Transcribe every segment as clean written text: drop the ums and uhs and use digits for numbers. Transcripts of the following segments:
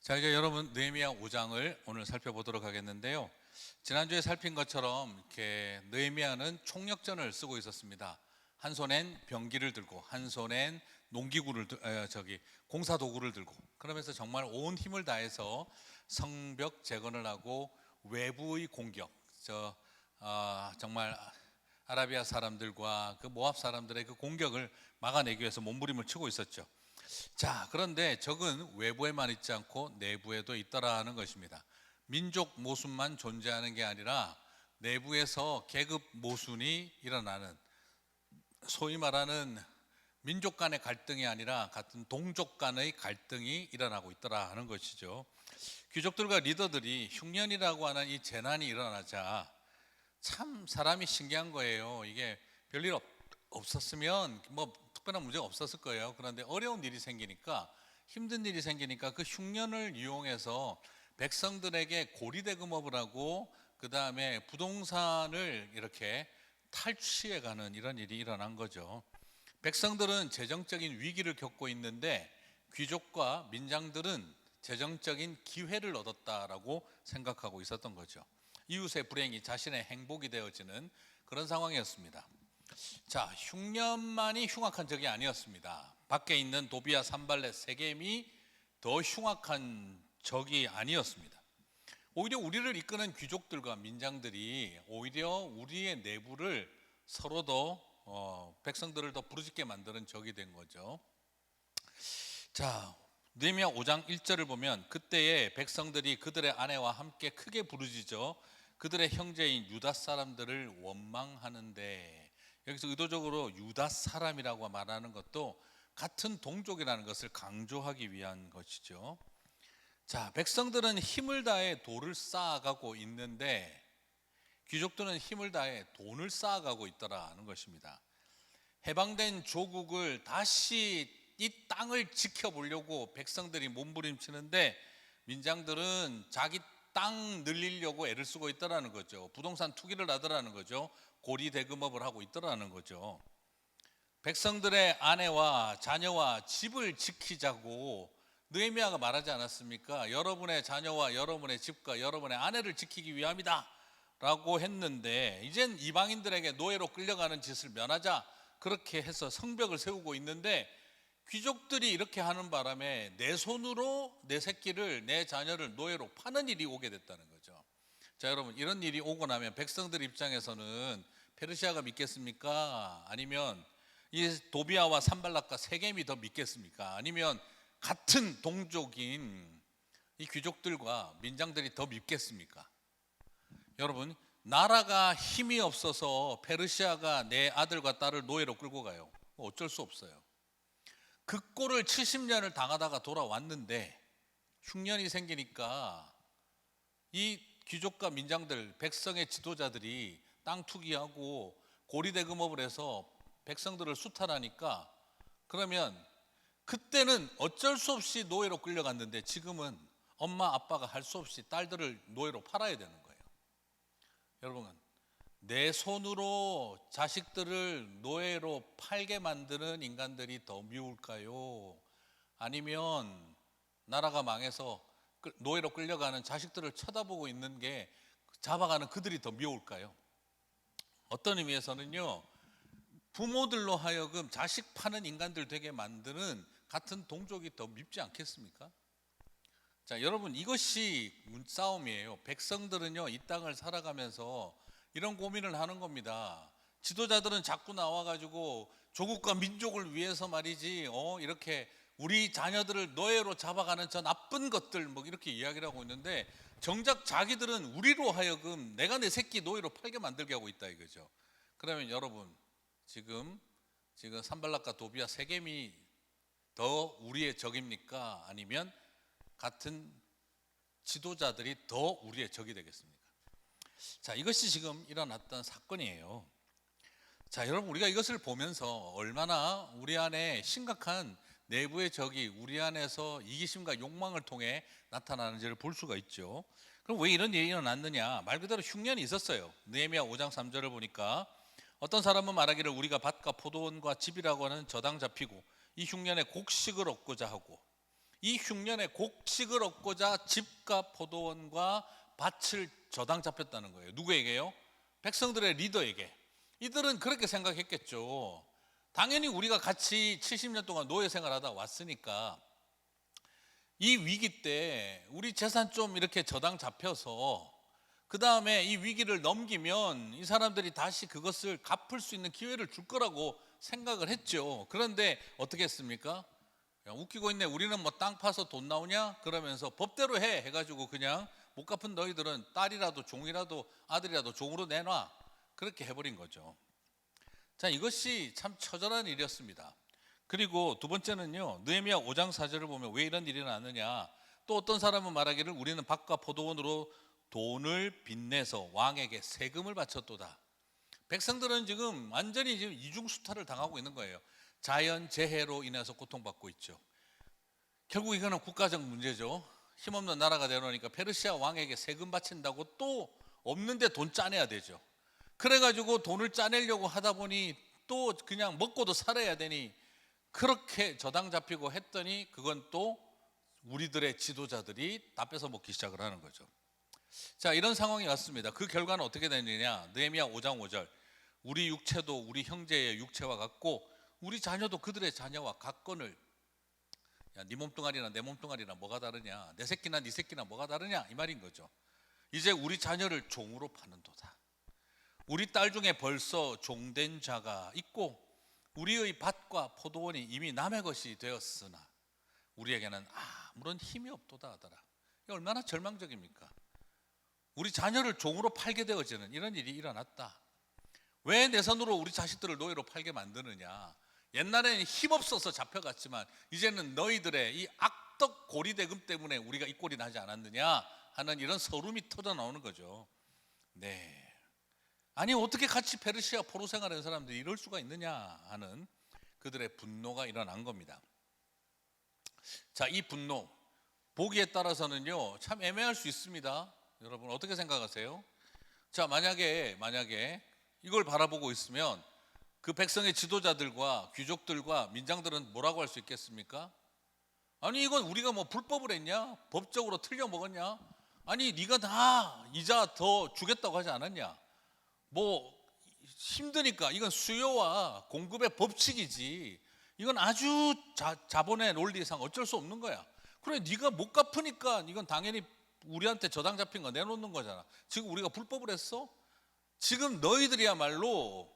자, 이제 여러분 느헤미야 5장을 오늘 살펴보도록 하겠는데요. 지난주에 살핀 것처럼 이렇게 느헤미야는 총력전을 쓰고 있었습니다. 한 손엔 병기를 들고 한 손엔 공사 도구를 들고, 그러면서 정말 온 힘을 다해서 성벽 재건을 하고 외부의 공격, 정말 아라비아 사람들과 그 모압 사람들의 그 공격을 막아내기 위해서 몸부림을 치고 있었죠. 자, 그런데 적은 외부에만 있지 않고 내부에도 있더라는 것입니다. 민족 모순만 존재하는 게 아니라 내부에서 계급 모순이 일어나는, 소위 말하는 민족 간의 갈등이 아니라 같은 동족 간의 갈등이 일어나고 있더라 하는 것이죠. 귀족들과 리더들이 흉년이라고 하는 이 재난이 일어나자 참 사람이 신기한 거예요. 이게 별일 없었으면 뭐 특별한 문제가 없었을 거예요. 그런데 어려운 일이 생기니까, 힘든 일이 생기니까 그 흉년을 이용해서 백성들에게 고리대금업을 하고 그 다음에 부동산을 이렇게 탈취해가는 이런 일이 일어난 거죠. 백성들은 재정적인 위기를 겪고 있는데 귀족과 민장들은 재정적인 기회를 얻었다라고 생각하고 있었던 거죠. 이웃의 불행이 자신의 행복이 되어지는 그런 상황이었습니다. 자, 흉년만이 흉악한 적이 아니었습니다. 밖에 있는 도비아, 산발렛, 세겜이 더 흉악한 적이 아니었습니다. 오히려 우리를 이끄는 귀족들과 민장들이 오히려 우리의 내부를 서로 더 백성들을 더 부르짖게 만드는 적이 된 거죠. 자, 느헤미야 5장 1절을 보면 그때에 백성들이 그들의 아내와 함께 크게 부르짖어 그들의 형제인 유다 사람들을 원망하는데, 여기서 의도적으로 유다 사람이라고 말하는 것도 같은 동족이라는 것을 강조하기 위한 것이죠. 자, 백성들은 힘을 다해 돌을 쌓아가고 있는데 귀족들은 힘을 다해 돈을 쌓아가고 있더라는 것입니다. 해방된 조국을 다시 이 땅을 지켜보려고 백성들이 몸부림치는데 민장들은 자기 땅 늘리려고 애를 쓰고 있더라는 거죠. 부동산 투기를 하더라는 거죠. 고리대금업을 하고 있더라는 거죠. 백성들의 아내와 자녀와 집을 지키자고 느헤미야가 말하지 않았습니까? 여러분의 자녀와 여러분의 집과 여러분의 아내를 지키기 위함이다 라고 했는데, 이젠 이방인들에게 노예로 끌려가는 짓을 면하자 그렇게 해서 성벽을 세우고 있는데, 귀족들이 이렇게 하는 바람에 내 손으로 내 새끼를, 내 자녀를 노예로 파는 일이 오게 됐다는 거죠. 자, 여러분, 이런 일이 오고 나면 백성들 입장에서는 페르시아가 믿겠습니까? 아니면 이 도비아와 산발락과 세겜이 더 믿겠습니까? 아니면 같은 동족인 이 귀족들과 민장들이 더 믿겠습니까? 여러분, 나라가 힘이 없어서 페르시아가 내 아들과 딸을 노예로 끌고 가요. 어쩔 수 없어요. 그 꼴을 70년을 당하다가 돌아왔는데 흉년이 생기니까 이 귀족과 민장들, 백성의 지도자들이 땅 투기하고 고리대금업을 해서 백성들을 수탈하니까, 그러면 그때는 어쩔 수 없이 노예로 끌려갔는데 지금은 엄마 아빠가 할 수 없이 딸들을 노예로 팔아야 되는 거예요. 여러분, 내 손으로 자식들을 노예로 팔게 만드는 인간들이 더 미울까요? 아니면 나라가 망해서 노예로 끌려가는 자식들을 쳐다보고 있는 게 잡아가는 그들이 더 미울까요? 어떤 의미에서는요, 부모들로 하여금 자식 파는 인간들 되게 만드는 같은 동족이 더 밉지 않겠습니까? 자, 여러분, 이것이 싸움이에요. 백성들은요, 이 땅을 살아가면서 이런 고민을 하는 겁니다. 지도자들은 자꾸 나와가지고 조국과 민족을 위해서 말이지, 이렇게 우리 자녀들을 노예로 잡아가는 저 나쁜 것들 뭐 이렇게 이야기를 하고 있는데, 정작 자기들은 우리로 하여금 내가 내 새끼 노예로 팔게 만들게 하고 있다 이거죠. 그러면 여러분, 지금 산발락과 도비아, 세겜이 더 우리의 적입니까? 아니면 같은 지도자들이 더 우리의 적이 되겠습니까? 자, 이것이 지금 일어났던 사건이에요. 자, 여러분, 우리가 이것을 보면서 얼마나 우리 안에 심각한 내부의 적이 우리 안에서 이기심과 욕망을 통해 나타나는지를 볼 수가 있죠. 그럼 왜 이런 일이 일어났느냐? 말 그대로 흉년이 있었어요. 느헤미야 5장 3절을 보니까 어떤 사람은 말하기를 우리가 밭과 포도원과 집이라고 하는 저당 잡히고 이 흉년에 곡식을 얻고자 하고, 이 흉년에 곡식을 얻고자 집과 포도원과 밭을 저당 잡혔다는 거예요. 누구에게요? 백성들의 리더에게. 이들은 그렇게 생각했겠죠. 당연히 우리가 같이 70년 동안 노예 생활하다 왔으니까 이 위기 때 우리 재산 좀 이렇게 저당 잡혀서 그 다음에 이 위기를 넘기면 이 사람들이 다시 그것을 갚을 수 있는 기회를 줄 거라고 생각을 했죠. 그런데 어떻게 했습니까? 야, 웃기고 있네. 우리는 뭐 땅 파서 돈 나오냐? 그러면서 법대로 해가지고 그냥 못 갚은 너희들은 딸이라도 종이라도 아들이라도 종으로 내놔. 그렇게 해버린 거죠. 자, 이것이 참 처절한 일이었습니다. 그리고 두 번째는요, 느헤미야 5장 4절을 보면 왜 이런 일이 났느냐. 또 어떤 사람은 말하기를 우리는 밭과 포도원으로 돈을 빚내서 왕에게 세금을 바쳤도다. 백성들은 지금 완전히 지금 이중수탈을 당하고 있는 거예요. 자연재해로 인해서 고통받고 있죠. 결국 이거는 국가적 문제죠. 힘없는 나라가 되놓으니까 페르시아 왕에게 세금 바친다고 또 없는데 돈 짜내야 되죠. 그래가지고 돈을 짜내려고 하다 보니 또 그냥 먹고도 살아야 되니 그렇게 저당 잡히고 했더니 그건 또 우리들의 지도자들이 다 뺏어 먹기 시작을 하는 거죠. 자, 이런 상황이 왔습니다. 그 결과는 어떻게 되느냐. 느헤미야 5장 5절. 우리 육체도 우리 형제의 육체와 같고 우리 자녀도 그들의 자녀와 같거늘. 야, 네 몸뚱아리나 내 몸뚱아리나 뭐가 다르냐. 내 새끼나 네 새끼나 뭐가 다르냐. 이 말인 거죠. 이제 우리 자녀를 종으로 파는도다. 우리 딸 중에 벌써 종된 자가 있고 우리의 밭과 포도원이 이미 남의 것이 되었으나 우리에게는 아무런 힘이 없도다 하더라. 이게 얼마나 절망적입니까? 우리 자녀를 종으로 팔게 되어지는 이런 일이 일어났다. 왜 내 손으로 우리 자식들을 노예로 팔게 만드느냐. 옛날에는 힘없어서 잡혀갔지만 이제는 너희들의 이 악덕 고리대금 때문에 우리가 이 꼴이 나지 않았느냐 하는 이런 서름이 터져 나오는 거죠. 네. 아니 어떻게 같이 페르시아 포로 생활하는 사람들이 이럴 수가 있느냐 하는 그들의 분노가 일어난 겁니다. 자, 이 분노 보기에 따라서는요 참 애매할 수 있습니다. 여러분 어떻게 생각하세요? 자, 만약에 이걸 바라보고 있으면 그 백성의 지도자들과 귀족들과 민장들은 뭐라고 할 수 있겠습니까? 아니 이건 우리가 뭐 불법을 했냐? 법적으로 틀려 먹었냐? 아니 네가 다 이자 더 주겠다고 하지 않았냐? 뭐 힘드니까 이건 수요와 공급의 법칙이지 이건 아주 자본의 논리상 어쩔 수 없는 거야. 그래 네가 못 갚으니까 이건 당연히 우리한테 저당 잡힌 거 내놓는 거잖아. 지금 우리가 불법을 했어? 지금 너희들이야말로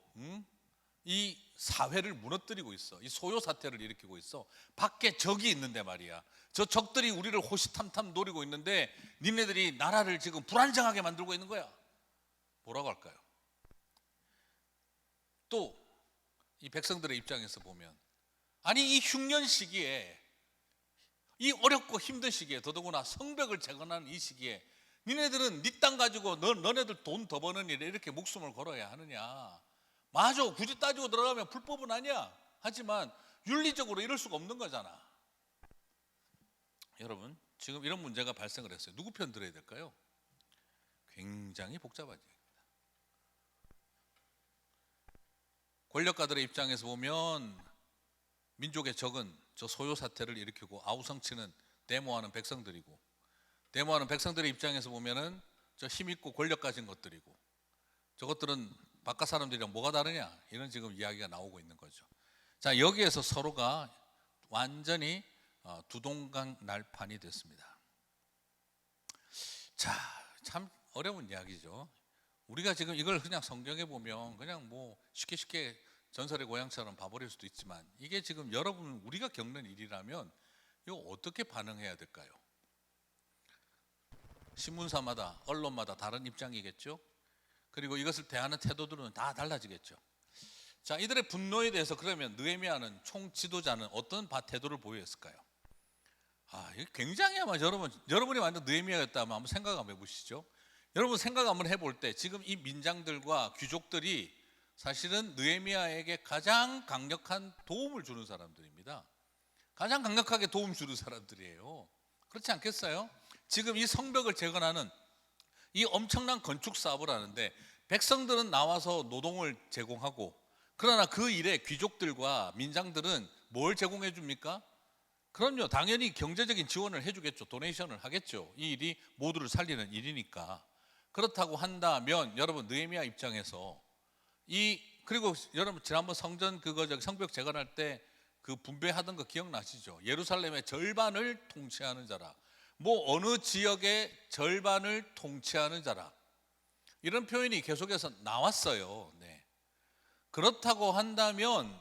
이 사회를 무너뜨리고 있어. 이 소요 사태를 일으키고 있어. 밖에 적이 있는데 말이야. 저 적들이 우리를 호시탐탐 노리고 있는데 니네들이 나라를 지금 불안정하게 만들고 있는 거야. 뭐라고 할까요? 또 이 백성들의 입장에서 보면 아니 이 흉년 시기에 이 어렵고 힘든 시기에 더더구나 성벽을 재건하는 이 시기에 니네들은 네 땅 가지고 너네들 돈 더 버는 일에 이렇게 목숨을 걸어야 하느냐. 맞아, 굳이 따지고 들어가면 불법은 아니야. 하지만 윤리적으로 이럴 수가 없는 거잖아. 여러분 지금 이런 문제가 발생을 했어요. 누구 편 들어야 될까요? 굉장히 복잡하죠. 권력가들의 입장에서 보면 민족의 적은 저 소요 사태를 일으키고 아우성치는 데모하는 백성들이고 데모하는 백성들의 입장에서 보면은 저 힘있고 권력 가진 것들이고 저것들은 바깥 사람들이랑 뭐가 다르냐 이런 지금 이야기가 나오고 있는 거죠. 자, 여기에서 서로가 완전히 두동강 날판이 됐습니다. 자, 참 어려운 이야기죠. 우리가 지금 이걸 그냥 성경에 보면 그냥 뭐 쉽게 전설의 고향처럼 봐버릴 수도 있지만 이게 지금 여러분 우리가 겪는 일이라면 이거 어떻게 반응해야 될까요? 신문사마다 언론마다 다른 입장이겠죠. 그리고 이것을 대하는 태도들은 다 달라지겠죠. 자, 이들의 분노에 대해서 그러면 느헤미야는 총 지도자는 어떤 태도를 보였을까요? 이게 굉장히 아마 여러분이 완전 느헤미야였다면 한번 생각 한번 해보시죠. 여러분 생각 한번 해볼 때 지금 이 민장들과 귀족들이 사실은 느헤미야에게 가장 강력한 도움을 주는 사람들입니다. 가장 강력하게 도움 주는 사람들이에요. 그렇지 않겠어요? 지금 이 성벽을 재건하는 이 엄청난 건축 사업을 하는데 백성들은 나와서 노동을 제공하고 그러나 그 일에 귀족들과 민장들은 뭘 제공해 줍니까? 그럼요. 당연히 경제적인 지원을 해주겠죠. 도네이션을 하겠죠. 이 일이 모두를 살리는 일이니까. 그렇다고 한다면 여러분 느헤미야 입장에서 그리고 여러분 지난번 성전 성벽 재건할 때 그 분배하던 거 기억나시죠? 예루살렘의 절반을 통치하는 자라. 뭐 어느 지역의 절반을 통치하는 자라. 이런 표현이 계속해서 나왔어요. 네. 그렇다고 한다면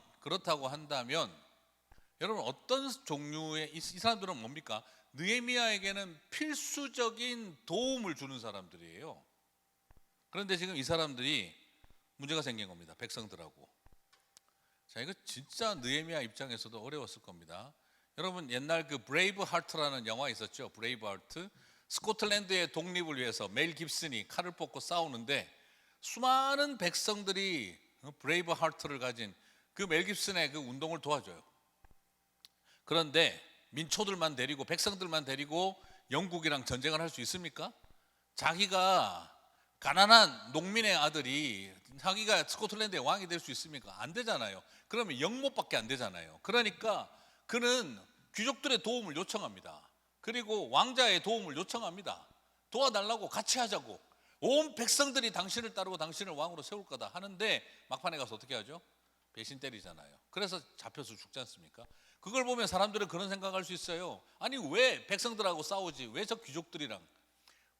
여러분 어떤 종류의 이 사람들은 뭡니까? 느헤미야에게는 필수적인 도움을 주는 사람들이에요. 그런데 지금 이 사람들이 문제가 생긴 겁니다. 백성들하고. 자, 이거 진짜 느헤미야 입장에서도 어려웠을 겁니다. 여러분 옛날 그 브레이브 하트라는 영화 있었죠. 브레이브 하트. 스코틀랜드의 독립을 위해서 멜 깁슨이 칼을 뽑고 싸우는데 수많은 백성들이 브레이브 하트를 가진 그 멜 깁슨의 그 운동을 도와줘요. 그런데 민초들만 데리고 백성들만 데리고 영국이랑 전쟁을 할 수 있습니까? 자기가 가난한 농민의 아들이 자기가 스코틀랜드의 왕이 될 수 있습니까? 안 되잖아요. 그러면 영모밖에 안 되잖아요. 그러니까 그는 귀족들의 도움을 요청합니다. 그리고 왕자의 도움을 요청합니다. 도와달라고, 같이 하자고. 온 백성들이 당신을 따르고 당신을 왕으로 세울 거다 하는데 막판에 가서 어떻게 하죠? 배신 때리잖아요. 그래서 잡혀서 죽지 않습니까? 그걸 보면 사람들은 그런 생각할 수 있어요. 아니 왜 백성들하고 싸우지? 왜 저 귀족들이랑?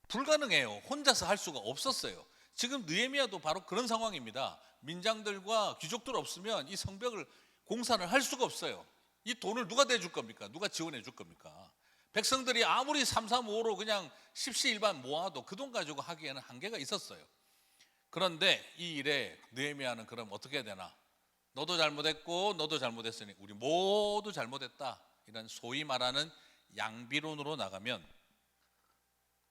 불가능해요. 혼자서 할 수가 없었어요. 지금 느헤미야도 바로 그런 상황입니다. 민장들과 귀족들 없으면 이 성벽을 공사를 할 수가 없어요. 이 돈을 누가 대줄 겁니까? 누가 지원해 줄 겁니까? 백성들이 아무리 335로 그냥 십시일반 모아도 그 돈 가지고 하기에는 한계가 있었어요. 그런데 이 일에 느헤미야는 그럼 어떻게 해야 되나? 너도 잘못했고 너도 잘못했으니 우리 모두 잘못했다. 이런 소위 말하는 양비론으로 나가면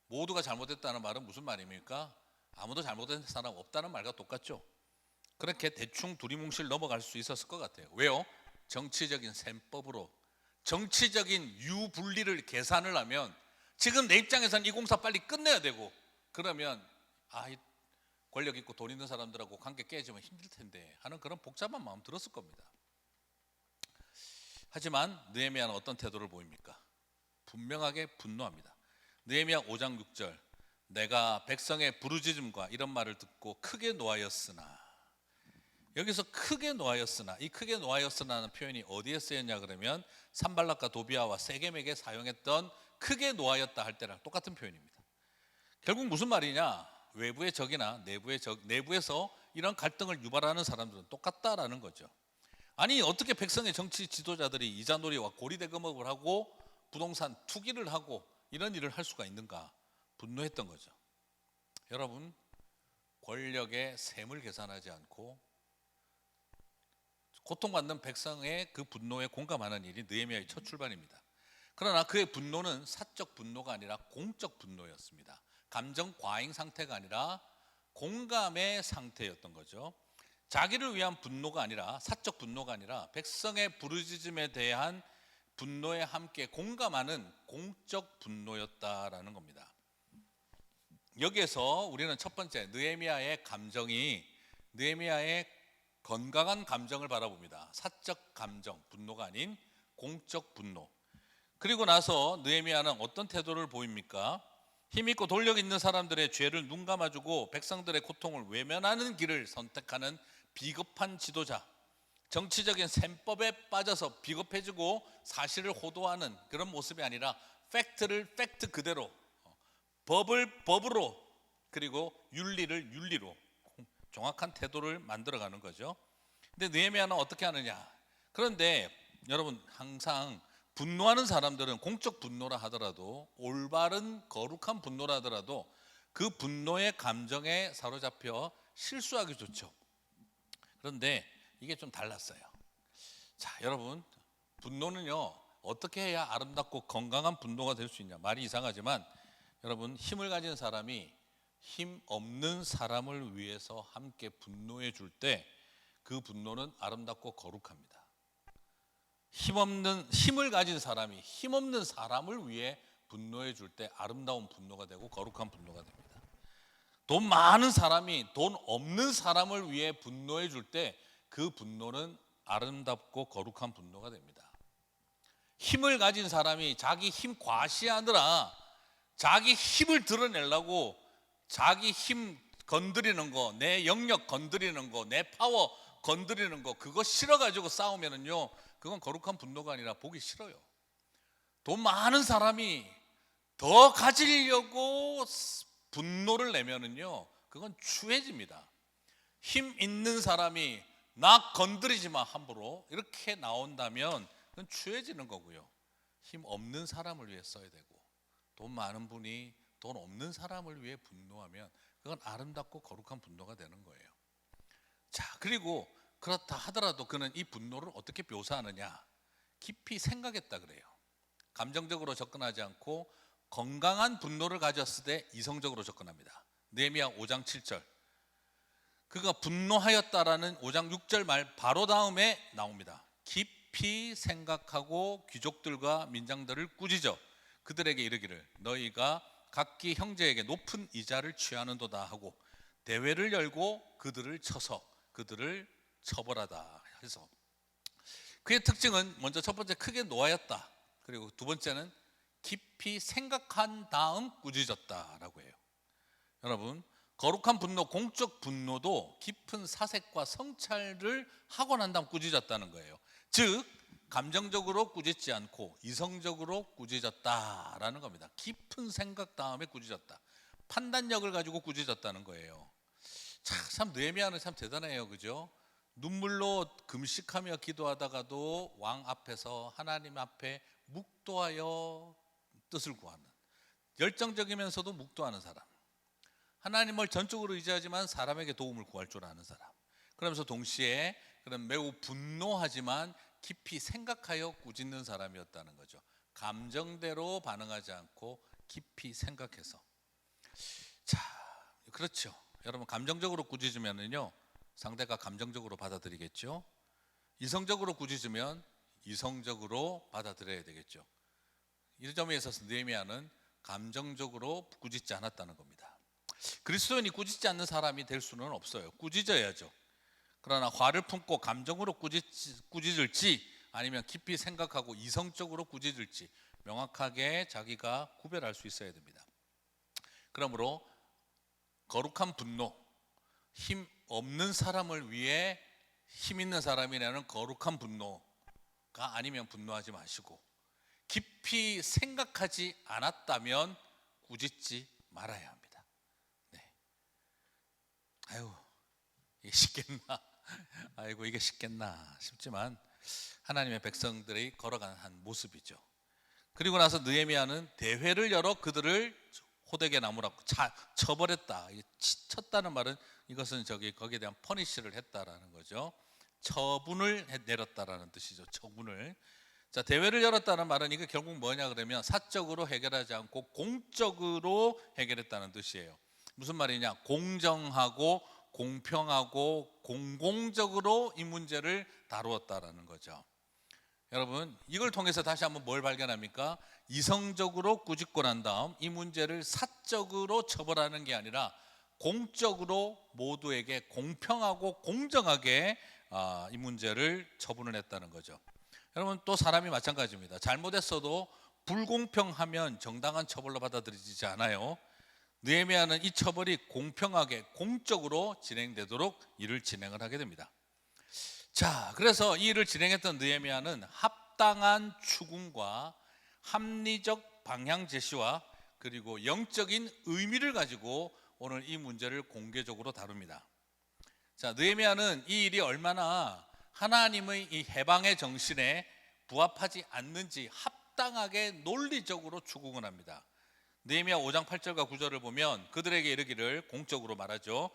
모두가 잘못했다는 말은 무슨 말입니까? 아무도 잘못된 사람 없다는 말과 똑같죠. 그렇게 대충 두리뭉실 넘어갈 수 있었을 것 같아요. 왜요? 정치적인 셈법으로 정치적인 유불리를 계산을 하면 지금 내 입장에서는 이 공사 빨리 끝내야 되고 그러면 권력 있고 돈 있는 사람들하고 관계 깨지면 힘들 텐데 하는 그런 복잡한 마음 들었을 겁니다. 하지만 느헤미야는 어떤 태도를 보입니까? 분명하게 분노합니다. 느헤미야 5장 6절 내가 백성의 부르짖음과 이런 말을 듣고 크게 노하였으나 여기서 크게 노하였으나 이 크게 노하였으나는 표현이 어디에 쓰였냐 그러면 산발락과 도비아와 세겜에게 사용했던 크게 노하였다 할 때랑 똑같은 표현입니다. 결국 무슨 말이냐? 외부의 적이나 내부의 적, 내부에서 이런 갈등을 유발하는 사람들은 똑같다라는 거죠. 아니 어떻게 백성의 정치 지도자들이 이자놀이와 고리대금업을 하고 부동산 투기를 하고 이런 일을 할 수가 있는가? 분노했던 거죠. 여러분 권력의 셈을 계산하지 않고 고통받는 백성의 그 분노에 공감하는 일이 느헤미야의 첫 출발입니다. 그러나 그의 분노는 사적 분노가 아니라 공적 분노였습니다. 감정 과잉 상태가 아니라 공감의 상태였던 거죠. 자기를 위한 분노가 아니라 사적 분노가 아니라 백성의 부르짖음에 대한 분노에 함께 공감하는 공적 분노였다라는 겁니다. 여기에서 우리는 첫 번째 느헤미야의 건강한 감정을 바라봅니다. 사적 감정, 분노가 아닌 공적 분노. 그리고 나서 느헤미야는 어떤 태도를 보입니까? 힘있고 돌력 있는 사람들의 죄를 눈 감아주고 백성들의 고통을 외면하는 길을 선택하는 비겁한 지도자. 정치적인 셈법에 빠져서 비겁해지고 사실을 호도하는 그런 모습이 아니라 팩트를 팩트 그대로, 법을 법으로, 그리고 윤리를 윤리로 정확한 태도를 만들어가는 거죠. 근데 느헤미야는 어떻게 하느냐? 그런데 여러분 항상 분노하는 사람들은 공적 분노라 하더라도 올바른 거룩한 분노라 하더라도 그 분노의 감정에 사로잡혀 실수하기 좋죠. 그런데 이게 좀 달랐어요. 자, 여러분 분노는요 어떻게 해야 아름답고 건강한 분노가 될 수 있냐? 말이 이상하지만 여러분 힘을 가진 사람이 힘 없는 사람을 위해서 함께 분노해 줄 때 그 분노는 아름답고 거룩합니다. 힘을 가진 사람이 힘없는 사람을 위해 분노해 줄 때 아름다운 분노가 되고 거룩한 분노가 됩니다. 돈 많은 사람이 돈 없는 사람을 위해 분노해 줄 때 그 분노는 아름답고 거룩한 분노가 됩니다. 힘을 가진 사람이 자기 힘 과시하느라 자기 힘을 드러내려고 자기 힘 건드리는 거, 내 영역 건드리는 거, 내 파워 건드리는 거, 그거 싫어가지고 싸우면은요, 그건 거룩한 분노가 아니라 보기 싫어요. 돈 많은 사람이 더 가지려고 분노를 내면은요, 그건 추해집니다. 힘 있는 사람이 나 건드리지 마 함부로 이렇게 나온다면 그건 추해지는 거고요. 힘 없는 사람을 위해 써야 되고, 돈 많은 분이 돈 없는 사람을 위해 분노하면 그건 아름답고 거룩한 분노가 되는 거예요. 자, 그리고 그렇다 하더라도 그는 이 분노를 어떻게 묘사하느냐, 깊이 생각했다 그래요. 감정적으로 접근하지 않고 건강한 분노를 가졌을 때 이성적으로 접근합니다. 느헤미야 5장 7절, 그가 분노하였다라는 5장 6절 말 바로 다음에 나옵니다. 깊이 생각하고 귀족들과 민장들을 꾸짖어 그들에게 이르기를 너희가 각기 형제에게 높은 이자를 취하는도다 하고 대회를 열고 그들을 쳐서 그들을 처벌하다 해서, 그의 특징은 먼저 첫 번째 크게 노하였다, 그리고 두 번째는 깊이 생각한 다음 꾸짖었다라고 해요. 여러분, 거룩한 분노, 공적 분노도 깊은 사색과 성찰을 하고 난 다음 꾸짖었다는 거예요. 즉 감정적으로 꾸짖지 않고 이성적으로 꾸짖었다라는 겁니다. 깊은 생각 다음에 꾸짖었다, 판단력을 가지고 꾸짖었다는 거예요. 참 느헤미야는 참 대단해요, 그죠? 눈물로 금식하며 기도하다가도 왕 앞에서 하나님 앞에 묵도하여 뜻을 구하는, 열정적이면서도 묵도하는 사람, 하나님을 전적으로 의지하지만 사람에게 도움을 구할 줄 아는 사람, 그러면서 동시에 그런 매우 분노하지만 깊이 생각하여 꾸짖는 사람이었다는 거죠. 감정대로 반응하지 않고 깊이 생각해서. 자, 그렇죠. 여러분, 감정적으로 꾸짖으면은요, 상대가 감정적으로 받아들이겠죠. 이성적으로 꾸짖으면 이성적으로 받아들여야 되겠죠. 이 점에 있어서 느헤미야는 감정적으로 꾸짖지 않았다는 겁니다. 그리스도인이 꾸짖지 않는 사람이 될 수는 없어요. 꾸짖어야죠. 그러나 화를 품고 감정으로 꾸짖을지 아니면 깊이 생각하고 이성적으로 꾸짖을지 명확하게 자기가 구별할 수 있어야 됩니다. 그러므로 거룩한 분노, 힘 없는 사람을 위해 힘 있는 사람이 내는 거룩한 분노가 아니면 분노하지 마시고, 깊이 생각하지 않았다면 꾸짖지 말아야 합니다. 네. 아유, 이게 쉽겠나? 아이고, 이게 쉽겠나 싶지만 하나님의 백성들이 걸어가는 한 모습이죠. 그리고 나서 느헤미야는 대회를 열어 그들을 호되게 나무라고 처벌했다. 쳤다는 말은 이것은 거기에 대한 퍼니시를 했다라는 거죠. 처분을 내렸다라는 뜻이죠. 처분을. 자, 대회를 열었다는 말은 이게 결국 뭐냐 그러면 사적으로 해결하지 않고 공적으로 해결했다는 뜻이에요. 무슨 말이냐? 공정하고 공평하고 공공적으로 이 문제를 다루었다라는 거죠. 여러분, 이걸 통해서 다시 한번 뭘 발견합니까? 이성적으로 꾸짖고 난 다음 이 문제를 사적으로 처벌하는 게 아니라 공적으로 모두에게 공평하고 공정하게 이 문제를 처분을 했다는 거죠. 여러분, 또 사람이 마찬가지입니다. 잘못했어도 불공평하면 정당한 처벌로 받아들이지 않아요. 느헤미야는 이 처벌이 공평하게 공적으로 진행되도록 일을 진행을 하게 됩니다. 자, 그래서 이 일을 진행했던 느헤미야는 합당한 추궁과 합리적 방향 제시와 그리고 영적인 의미를 가지고 오늘 이 문제를 공개적으로 다룹니다. 자, 느헤미야는 이 일이 얼마나 하나님의 이 해방의 정신에 부합하지 않는지 합당하게 논리적으로 추궁을 합니다. 느헤미야 5장 8절과 9절을 보면 그들에게 이르기를, 공적으로 말하죠.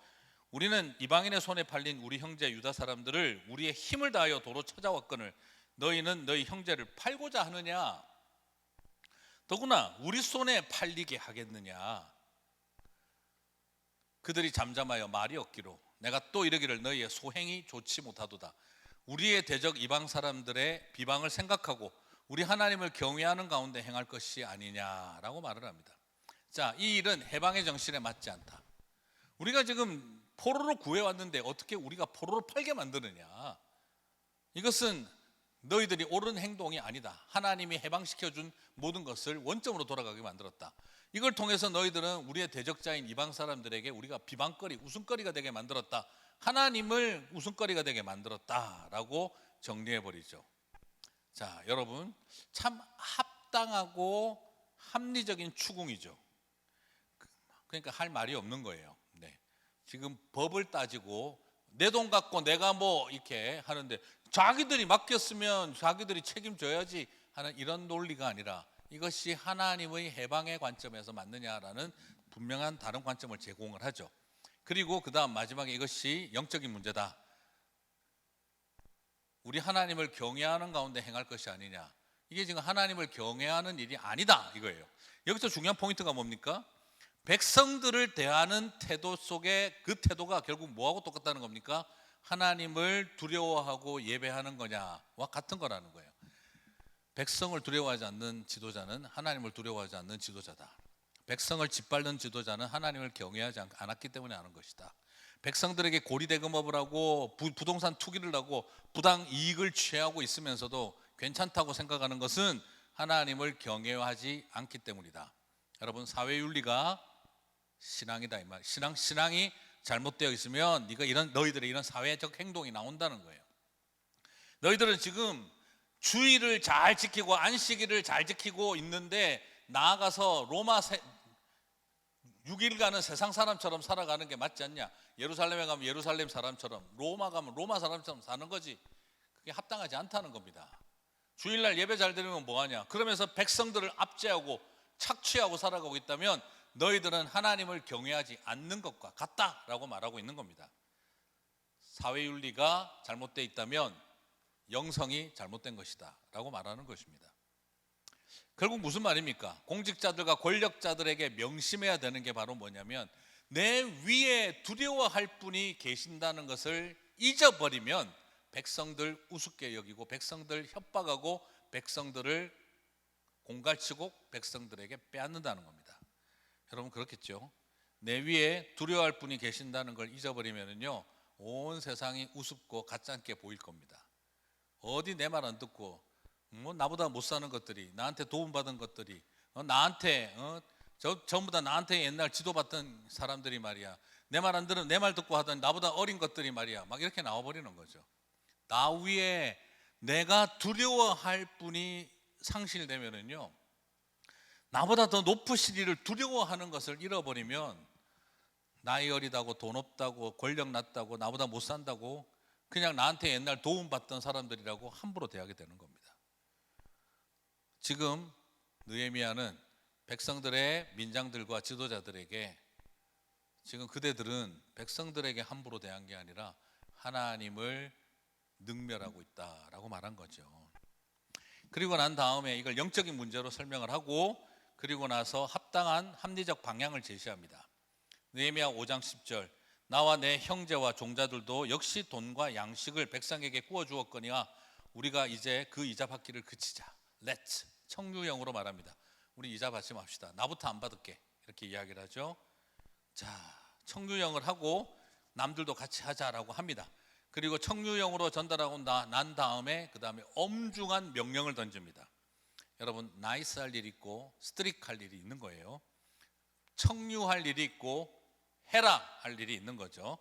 우리는 이방인의 손에 팔린 우리 형제 유다 사람들을 우리의 힘을 다하여 도로 찾아왔거늘 너희는 너희 형제를 팔고자 하느냐? 더구나 우리 손에 팔리게 하겠느냐? 그들이 잠잠하여 말이 없기로 내가 또 이르기를 너희의 소행이 좋지 못하도다. 우리의 대적 이방 사람들의 비방을 생각하고 우리 하나님을 경외하는 가운데 행할 것이 아니냐라고 말을 합니다. 자, 이 일은 해방의 정신에 맞지 않다. 우리가 지금 포로로 구해왔는데 어떻게 우리가 포로로 팔게 만드느냐? 이것은 너희들이 옳은 행동이 아니다. 하나님이 해방시켜준 모든 것을 원점으로 돌아가게 만들었다. 이걸 통해서 너희들은 우리의 대적자인 이방 사람들에게 우리가 비방거리, 웃음거리가 되게 만들었다. 하나님을 웃음거리가 되게 만들었다라고 정리해버리죠. 자, 여러분, 참 합당하고 합리적인 추궁이죠. 그러니까 할 말이 없는 거예요. 네. 지금 법을 따지고 내 돈 갖고 내가 뭐 이렇게 하는데 자기들이 맡겼으면 자기들이 책임져야지 하는 이런 논리가 아니라 이것이 하나님의 해방의 관점에서 맞느냐라는 분명한 다른 관점을 제공을 하죠. 그리고 그 다음 마지막에 이것이 영적인 문제다. 우리 하나님을 경외하는 가운데 행할 것이 아니냐. 이게 지금 하나님을 경외하는 일이 아니다 이거예요. 여기서 중요한 포인트가 뭡니까? 백성들을 대하는 태도 속에 그 태도가 결국 뭐하고 똑같다는 겁니까? 하나님을 두려워하고 예배하는 거냐와 같은 거라는 거예요. 백성을 두려워하지 않는 지도자는 하나님을 두려워하지 않는 지도자다. 백성을 짓밟는 지도자는 하나님을 경외하지 않았기 때문에 하는 것이다. 백성들에게 고리대금업을 하고 부동산 투기를 하고 부당 이익을 취하고 있으면서도 괜찮다고 생각하는 것은 하나님을 경외하지 않기 때문이다. 여러분, 사회윤리가 신앙이다 이 말. 신앙이 잘못되어 있으면 너희들의 이런 사회적 행동이 나온다는 거예요. 너희들은 지금 주의를 잘 지키고 안식일을 잘 지키고 있는데 나아가서 로마 6일간은 세상 사람처럼 살아가는 게 맞지 않냐? 예루살렘에 가면 예루살렘 사람처럼, 로마 가면 로마 사람처럼 사는 거지. 그게 합당하지 않다는 겁니다. 주일날 예배 잘 드리면 뭐하냐? 그러면서 백성들을 압제하고 착취하고 살아가고 있다면 너희들은 하나님을 경외하지 않는 것과 같다라고 말하고 있는 겁니다. 사회윤리가 잘못되어 있다면 영성이 잘못된 것이다 라고 말하는 것입니다. 결국 무슨 말입니까? 공직자들과 권력자들에게 명심해야 되는 게 바로 뭐냐면 내 위에 두려워할 분이 계신다는 것을 잊어버리면 백성들 우습게 여기고 백성들 협박하고 백성들을 공갈치고 백성들에게 빼앗는다는 겁니다. 여러분 그렇겠죠? 내 위에 두려워할 분이 계신다는 걸 잊어버리면요 온 세상이 우습고 가짜게 보일 겁니다. 어디 내 말 안 듣고 뭐 나보다 못 사는 것들이, 나한테 도움받은 것들이, 나한테 전부 다 나한테 옛날 지도받던 사람들이 말이야, 내 말 안 들으면 내 말 듣고 하던 나보다 어린 것들이 말이야, 막 이렇게 나와버리는 거죠. 나 위에 내가 두려워할 분이 상실되면은요 나보다 더 높으신 이를 두려워하는 것을 잃어버리면 나이 어리다고 돈 없다고 권력 낮다고 나보다 못 산다고 그냥 나한테 옛날 도움받던 사람들이라고 함부로 대하게 되는 겁니다. 지금 느헤미야는 백성들의 민장들과 지도자들에게 지금 그대들은 백성들에게 함부로 대한 게 아니라 하나님을 능멸하고 있다라고 말한 거죠. 그리고 난 다음에 이걸 영적인 문제로 설명을 하고 그리고 나서 합당한 합리적 방향을 제시합니다. 느헤미야 5장 10절 나와 내 형제와 종자들도 역시 돈과 양식을 백성에게 구워 주었거니와 우리가 이제 그 이자 받기를 그치자. Let's 청유형으로 말합니다. 우리 이자 받지 맙시다. 나부터 안 받을게. 이렇게 이야기를 하죠. 자, 청유형을 하고 남들도 같이 하자라고 합니다. 그리고 청유형으로 전달하고 난 다음에 그 다음에 엄중한 명령을 던집니다. 여러분 나이스 할 일이 있고 스트릭 할 일이 있는 거예요. 청유할 일이 있고 해라 할 일이 있는 거죠.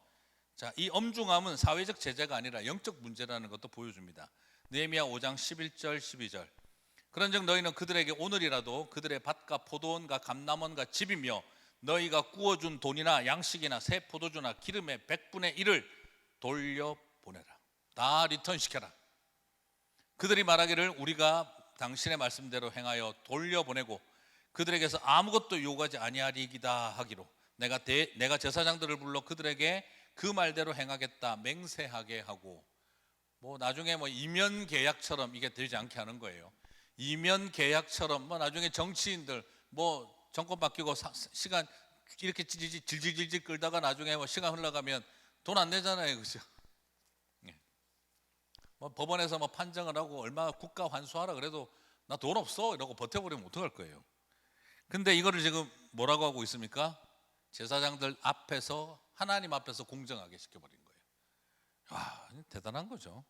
자, 이 엄중함은 사회적 제재가 아니라 영적 문제라는 것도 보여줍니다. 느헤미야 5장 11절 12절 그런즉 너희는 그들에게 오늘이라도 그들의 밭과 포도원과 감람원과 집이며 너희가 구워준 돈이나 양식이나 새 포도주나 기름의 100분의 1을 돌려보내라. 다 리턴시켜라. 그들이 말하기를 우리가 당신의 말씀대로 행하여 돌려보내고 그들에게서 아무것도 요구하지 아니하리이다 하기로 내가 제사장들을 불러 그들에게 그 말대로 행하겠다 맹세하게 하고 뭐 나중에 뭐 이면 계약처럼 이게 되지 않게 하는 거예요. 이면 계약처럼 뭐 나중에 정치인들 뭐 정권 바뀌고 시간 이렇게 질질질질 끌다가 나중에 뭐 시간 흘러가면 돈 안 내잖아요, 그죠? 뭐 법원에서 뭐 판정을 하고 얼마 국가 환수하라 그래도 나 돈 없어 이러고 버텨버리면 어떡할 거예요? 근데 이거를 지금 뭐라고 하고 있습니까? 제사장들 앞에서 하나님 앞에서 공정하게 시켜버린 거예요. 와, 대단한 거죠.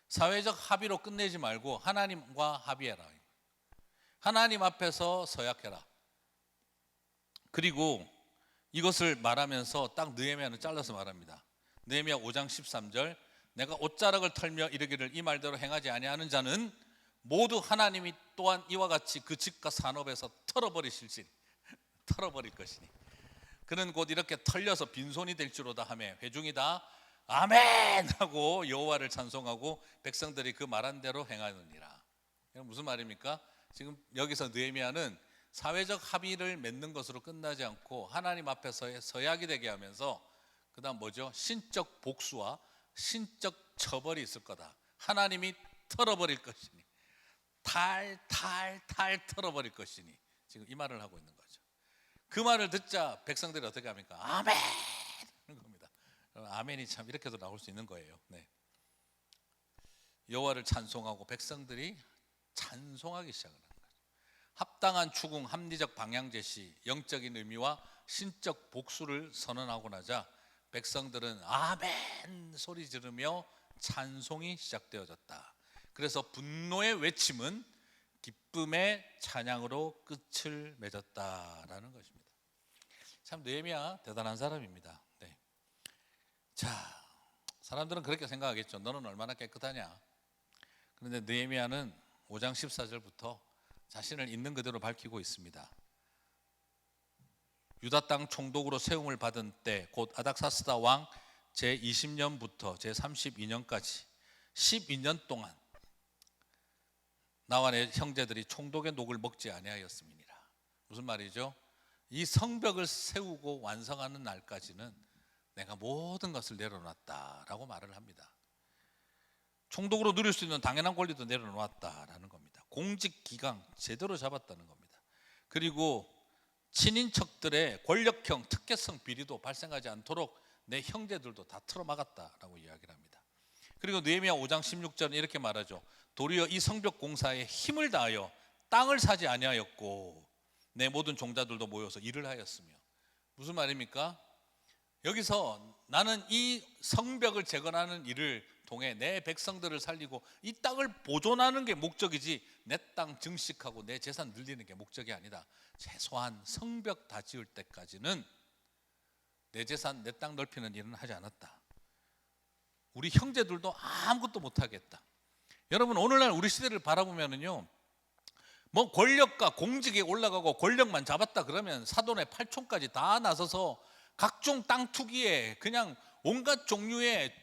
사회적 합의로 끝내지 말고 하나님과 합의해라. 하나님 앞에서 서약해라. 그리고 이것을 말하면서 딱 느헤미야는 잘라서 말합니다. 느헤미야 5장 13절, 내가 옷자락을 털며 이르기를 이 말대로 행하지 아니하는 자는 모두 하나님이 또한 이와 같이 그 집과 산업에서 털어버릴 것이니 그는 곧 이렇게 털려서 빈손이 될지로다 하며 회중이 다 아멘 하고 여호와를 찬송하고 백성들이 그 말한 대로 행하느니라. 무슨 말입니까? 지금 여기서 느헤미야는 사회적 합의를 맺는 것으로 끝나지 않고 하나님 앞에서의 서약이 되게 하면서 그 다음 뭐죠? 신적 복수와 신적 처벌이 있을 거다. 하나님이 털어버릴 것이니 탈 털어버릴 것이니 지금 이 말을 하고 있는 거죠. 그 말을 듣자 백성들이 어떻게 합니까? 아멘 하는 겁니다. 아멘이 참 이렇게도 나올 수 있는 거예요. 네. 여호와를 찬송하고 백성들이 찬송하기 시작을 하는 거죠. 합당한 추궁, 합리적 방향 제시, 영적인 의미와 신적 복수를 선언하고 나자 백성들은 아멘 소리 지르며 찬송이 시작되어졌다. 그래서 분노의 외침은 기쁨의 찬양으로 끝을 맺었다라는 것입니다. 참 느헤미야 대단한 사람입니다. 네. 자, 사람들은 그렇게 생각하겠죠. 너는 얼마나 깨끗하냐. 그런데 느헤미야는 5장 14절부터 자신을 있는 그대로 밝히고 있습니다. 유다 땅 총독으로 세움을 받은 때 곧 아닥사스다 왕 제20년부터 제32년까지 12년 동안 나와 내 형제들이 총독의 녹을 먹지 아니하였음이니라. 무슨 말이죠? 이 성벽을 세우고 완성하는 날까지는 내가 모든 것을 내려놨다라고 말을 합니다. 총독으로 누릴 수 있는 당연한 권리도 내려놓았다라는 겁니다. 공직 기강 제대로 잡았다는 겁니다. 그리고 친인척들의 권력형 특혜성 비리도 발생하지 않도록 내 형제들도 다 틀어막았다라고 이야기를 합니다. 그리고 느헤미야 5장 16절은 이렇게 말하죠. 도리어 이 성벽 공사에 힘을 다하여 땅을 사지 아니하였고 내 모든 종자들도 모여서 일을 하였으며. 무슨 말입니까? 여기서 나는 이 성벽을 재건하는 일을 통해 내 백성들을 살리고 이 땅을 보존하는 게 목적이지 내 땅 증식하고 내 재산 늘리는 게 목적이 아니다. 최소한 성벽 다 지을 때까지는 내 재산 내 땅 넓히는 일은 하지 않았다. 우리 형제들도 아무것도 못하겠다. 여러분 오늘날 우리 시대를 바라보면은요, 뭐 권력과 공직에 올라가고 권력만 잡았다 그러면 사돈의 팔촌까지 다 나서서 각종 땅 투기에 그냥 온갖 종류의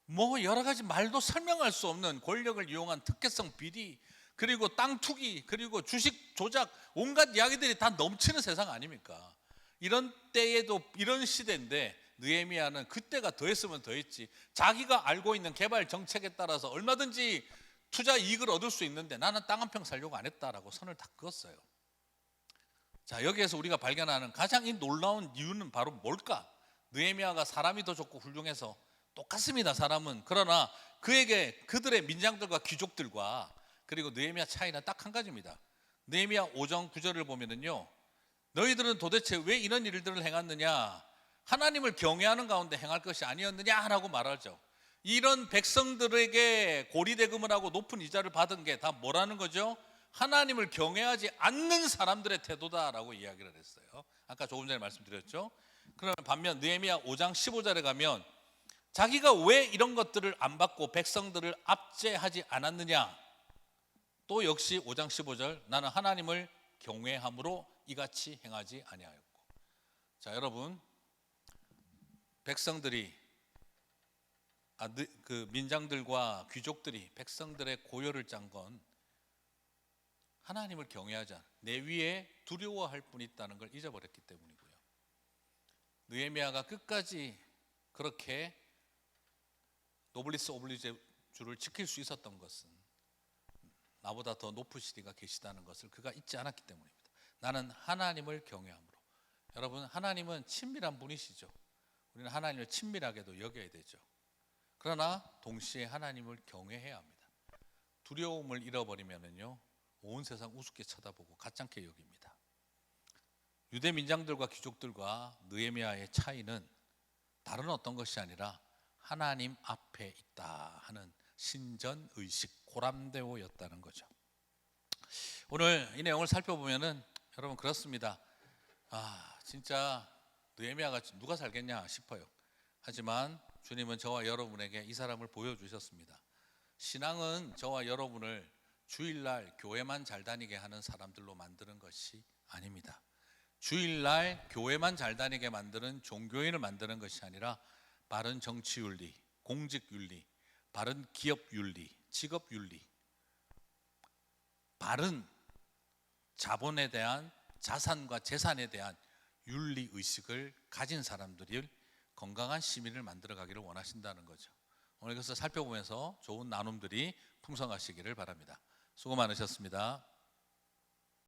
뭐 여러 가지 말도 설명할 수 없는 권력을 이용한 특혜성 비리, 그리고 땅 투기, 그리고 주식 조작, 온갖 이야기들이 다 넘치는 세상 아닙니까? 이런 때에도 이런 시대인데 느헤미야는 그때가 더했으면 더했지. 자기가 알고 있는 개발 정책에 따라서 얼마든지 투자 이익을 얻을 수 있는데 나는 땅 한 평 살려고 안 했다라고 선을 다 그었어요. 자, 여기에서 우리가 발견하는 가장 이 놀라운 이유는 바로 뭘까? 느헤미야가 사람이 더 좋고 훌륭해서 똑같습니다. 사람은. 그러나 그에게 그들의 민장들과 귀족들과 그리고 느헤미야 차이는 딱 한 가지입니다. 느헤미야 5장 9절을 보면은요, 너희들은 도대체 왜 이런 일들을 행했느냐? 하나님을 경외하는 가운데 행할 것이 아니었느냐라고 말하죠. 이런 백성들에게 고리대금을 하고 높은 이자를 받은 게 다 뭐라는 거죠? 하나님을 경외하지 않는 사람들의 태도다라고 이야기를 했어요. 아까 조금 전에 말씀드렸죠. 그러면 반면 느헤미야 5장 15절에 가면 자기가 왜 이런 것들을 안 받고 백성들을 압제하지 않았느냐? 또 역시 5장 15절, 나는 하나님을 경외함으로 이같이 행하지 아니하였고. 자, 여러분, 백성들이 그 민장들과 귀족들이 백성들의 고열을 짠 건 하나님을 경외하지 않아 내 위에 두려워할 뿐이 있다는 걸 잊어버렸기 때문이고요. 느헤미야가 끝까지 그렇게 노블리스 오블리주를 지킬 수 있었던 것은 나보다 더 높으신 이가 계시다는 것을 그가 잊지 않았기 때문입니다. 나는 하나님을 경외함으로. 여러분, 하나님은 친밀한 분이시죠. 우리는 하나님을 친밀하게도 여겨야 되죠. 그러나 동시에 하나님을 경외해야 합니다. 두려움을 잃어버리면은요, 온 세상 우습게 쳐다보고 가짱게 여깁니다. 유대 민장들과 귀족들과 느헤미야의 차이는 다른 어떤 것이 아니라 하나님 앞에 있다 하는 신전의식, 고람대오였다는 거죠. 오늘 이 내용을 살펴보면은 여러분 그렇습니다. 진짜 느헤미야가 누가 살겠냐 싶어요. 하지만 주님은 저와 여러분에게 이 사람을 보여주셨습니다. 신앙은 저와 여러분을 주일날 교회만 잘 다니게 하는 사람들로 만드는 것이 아닙니다. 주일날 교회만 잘 다니게 만드는 종교인을 만드는 것이 아니라 바른 정치윤리, 공직윤리, 바른 기업윤리, 직업윤리, 바른 자본에 대한, 자산과 재산에 대한 윤리의식을 가진 사람들이 건강한 시민을 만들어가기를 원하신다는 거죠. 오늘 그래서 살펴보면서 좋은 나눔들이 풍성하시기를 바랍니다. 수고 많으셨습니다.